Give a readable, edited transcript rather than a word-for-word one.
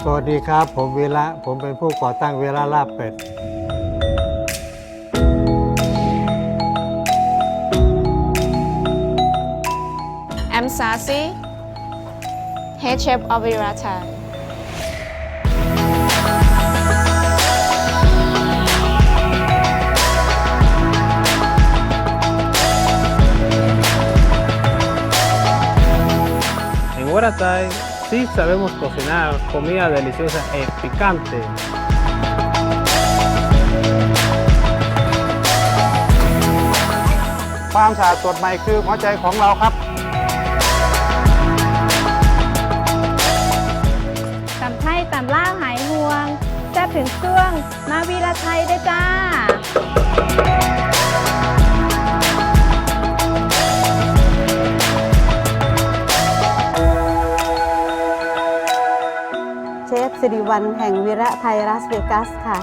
สวัสดีครับผมวีระผมเป็นผู้ก่อตั้งวีระลาบเป็ด I'm Sassy, Head Chef of Weera Thai. En Weera Thai sí sabemos cocinar comida deliciosa y picante. ความสะอาดสดใหม่คือหัวใจของเราครับ ตำไทยตำล่าวหายห่วงแซ่บถึงช่วงมาวีระไทยได้จ้าเชฟสิริวัลย์แห่งวีระไทยลาสเวกัสค่ะ